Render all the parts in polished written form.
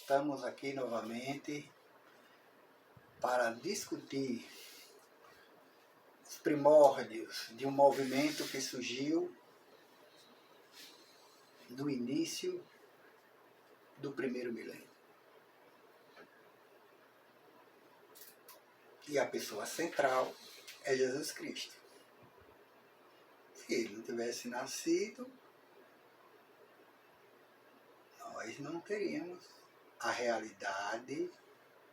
Estamos aqui novamente para discutir os primórdios de um movimento que surgiu no início do primeiro milênio. E a pessoa central é Jesus Cristo. Se ele não tivesse nascido, nós não teríamos a realidade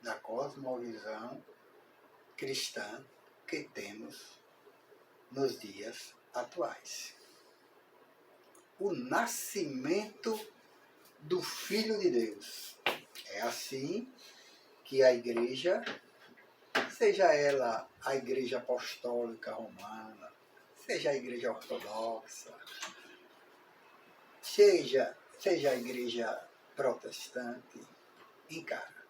da cosmovisão cristã que temos nos dias atuais. O nascimento do Filho de Deus. É assim que a igreja, seja ela a igreja apostólica romana, seja a igreja ortodoxa, seja a igreja protestante, encara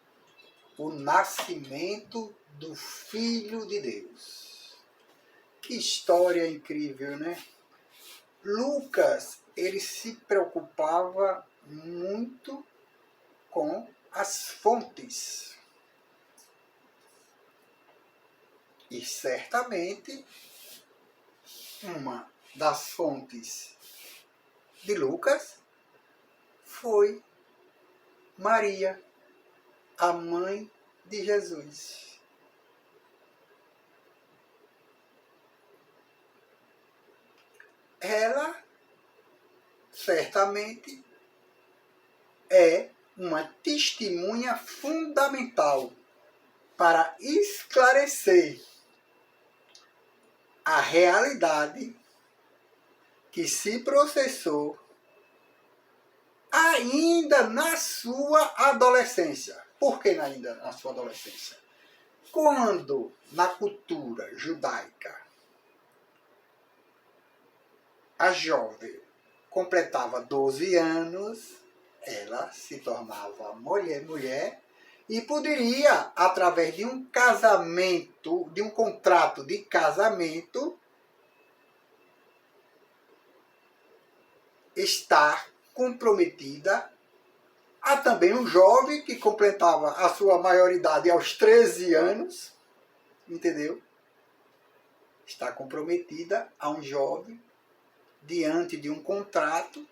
o nascimento do Filho de Deus. Que história incrível, né? Lucas, ele se preocupava muito com as fontes. E certamente uma das fontes de Lucas foi Maria, a mãe de Jesus. Ela certamente é uma testemunha fundamental para esclarecer a realidade que se processou ainda na sua adolescência. Por que ainda na sua adolescência? Quando na cultura judaica a jovem completava 12 anos, ela se tornava mulher e poderia, através de um casamento, de um contrato de casamento, estar comprometida a também um jovem que completava a sua maioridade aos 13 anos, entendeu? Está comprometida a um jovem diante de um contrato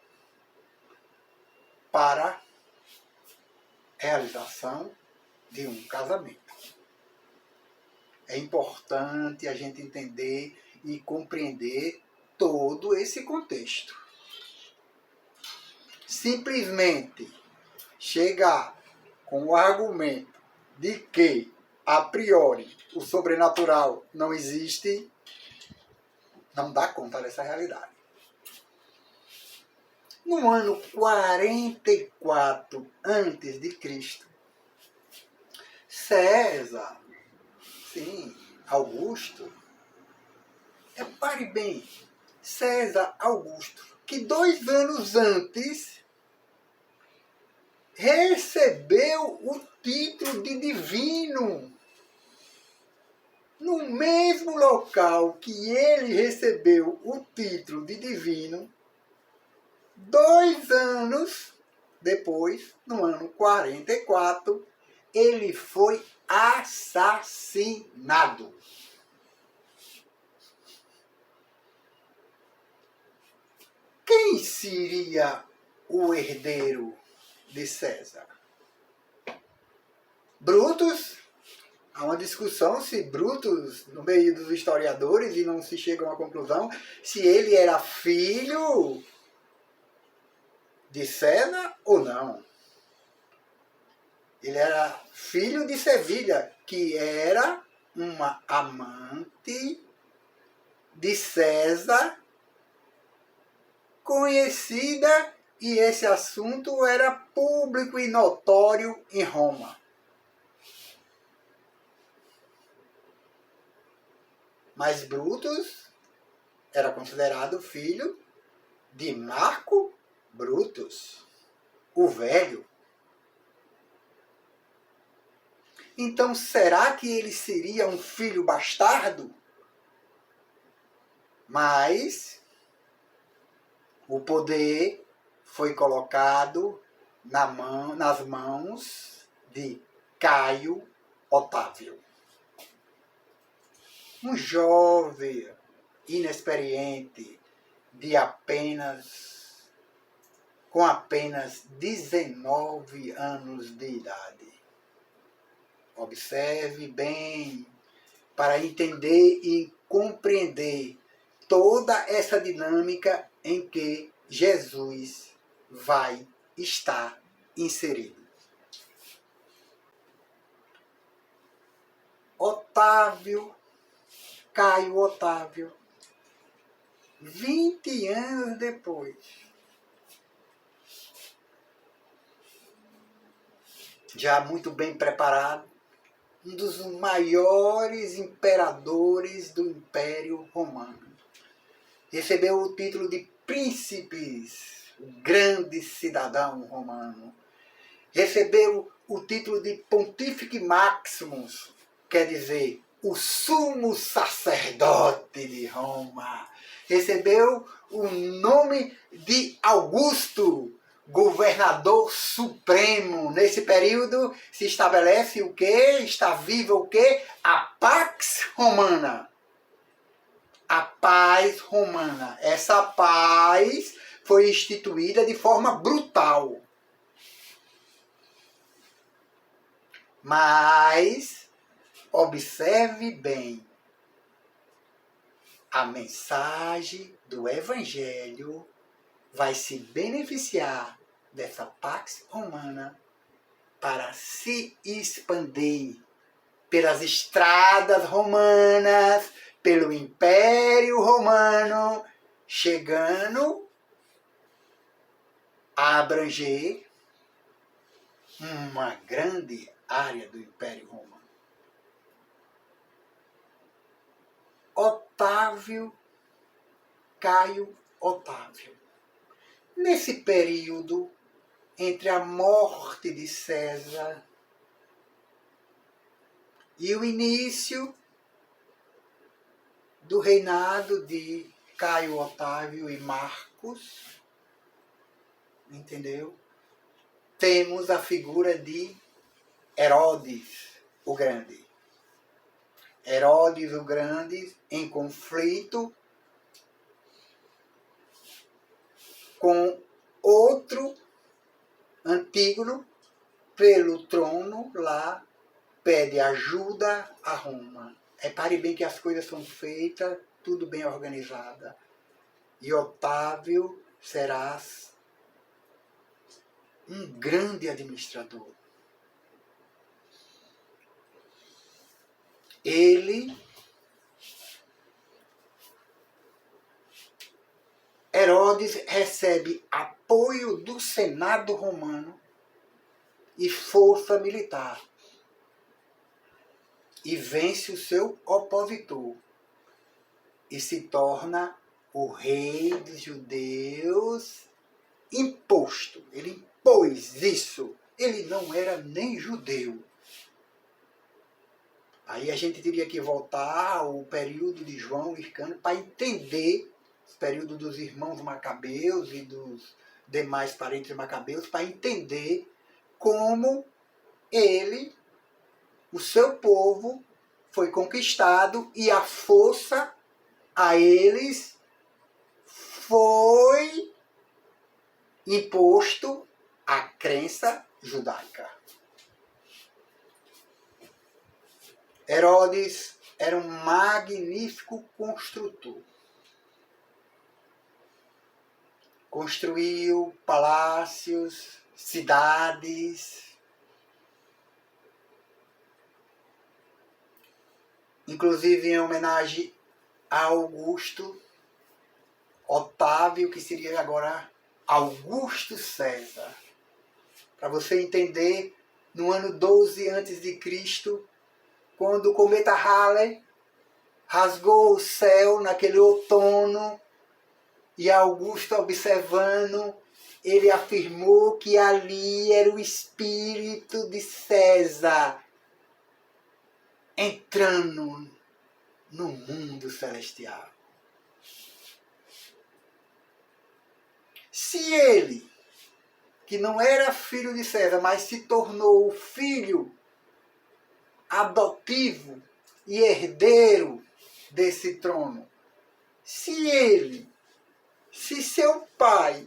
para realização de um casamento. É importante a gente entender e compreender todo esse contexto. Simplesmente chegar com o argumento de que, a priori, o sobrenatural não existe, não dá conta dessa realidade. No ano 44 a.C., César, sim, Augusto, repare bem, César Augusto, que 2 anos antes recebeu o título de divino. No mesmo local que ele recebeu o título de divino, 2 anos depois, no ano 44, ele foi assassinado. Quem seria o herdeiro de César? Brutus? Há uma discussão se Brutus, no meio dos historiadores, e não se chega a uma conclusão, se ele era filho de César ou não. Ele era filho de Sevilha, que era uma amante de César, conhecida, e esse assunto era público e notório em Roma. Mas Brutus era considerado filho de Marco Brutus, o velho. Então, será que ele seria um filho bastardo? Mas o poder foi colocado nas mãos de Caio Otávio. Um jovem inexperiente com apenas 19 anos de idade. Observe bem para entender e compreender toda essa dinâmica em que Jesus vai estar inserido. Caio Otávio, 20 anos depois, já muito bem preparado, um dos maiores imperadores do Império Romano. Recebeu o título de príncipes, o grande cidadão romano. Recebeu o título de Pontífice Maximus, quer dizer, o sumo sacerdote de Roma. Recebeu o nome de Augusto, governador supremo. Nesse período se estabelece o quê? Está viva o quê? A Pax Romana. A paz romana. Essa paz foi instituída de forma brutal. Mas observe bem, a mensagem do Evangelho vai se beneficiar dessa Pax Romana para se expandir pelas estradas romanas, pelo Império Romano, chegando a abranger uma grande área do Império Romano. Caio Otávio. Nesse período, entre a morte de César e o início do reinado de Caio Otávio e Marcos, entendeu? Temos a figura de Herodes o Grande. Herodes o Grande em conflito com outro Antígono pelo trono lá, pede ajuda a Roma. Repare bem que as coisas são feitas, tudo bem organizada. E Otávio será um grande administrador. Herodes recebe apoio do Senado romano e força militar e vence o seu opositor e se torna o rei dos judeus imposto. Ele impôs isso. Ele não era nem judeu. Aí a gente teria que voltar ao período de João Hircano para entender o período dos irmãos macabeus e dos demais parentes macabeus, para entender como o seu povo, foi conquistado e a força a eles foi imposto a crença judaica. Herodes era um magnífico construtor. Construiu palácios, cidades. Inclusive em homenagem a Augusto, Otávio, que seria agora Augusto César. Para você entender, no ano 12 a.C., quando o cometa Halley rasgou o céu naquele outono, e Augusto observando, ele afirmou que ali era o espírito de César entrando no mundo celestial. Se ele, que não era filho de César, mas se tornou o filho adotivo e herdeiro desse trono. Se seu pai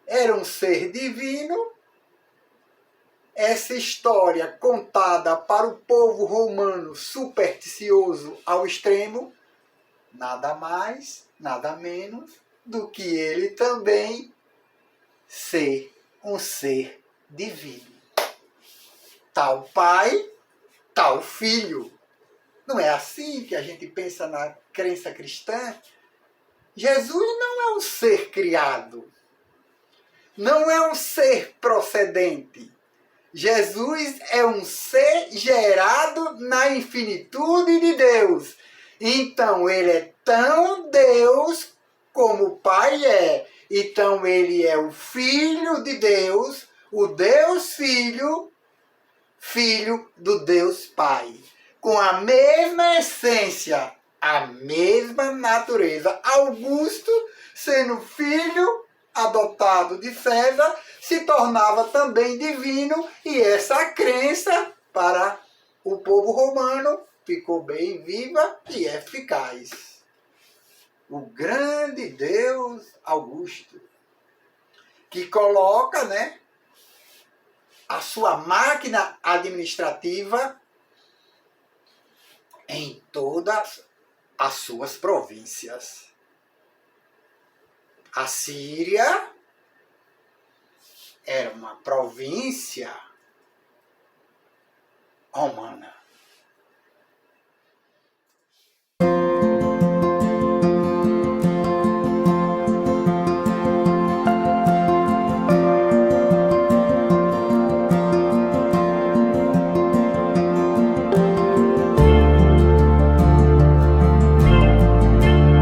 era um ser divino, essa história contada para o povo romano supersticioso ao extremo, nada mais, nada menos do que ele também ser um ser divino. Tal pai, tal filho. Não é assim que a gente pensa na crença cristã? Jesus não é um ser criado, não é um ser procedente. Jesus é um ser gerado na infinitude de Deus. Então ele é tão Deus como o Pai é. Então ele é o Filho de Deus, o Deus Filho, filho do Deus Pai. Com a mesma essência, a mesma natureza. Augusto, sendo filho adotado de César, se tornava também divino, e essa crença para o povo romano ficou bem viva e eficaz. O grande Deus Augusto, que coloca, né, a sua máquina administrativa em todas as suas províncias. A Síria era uma província romana.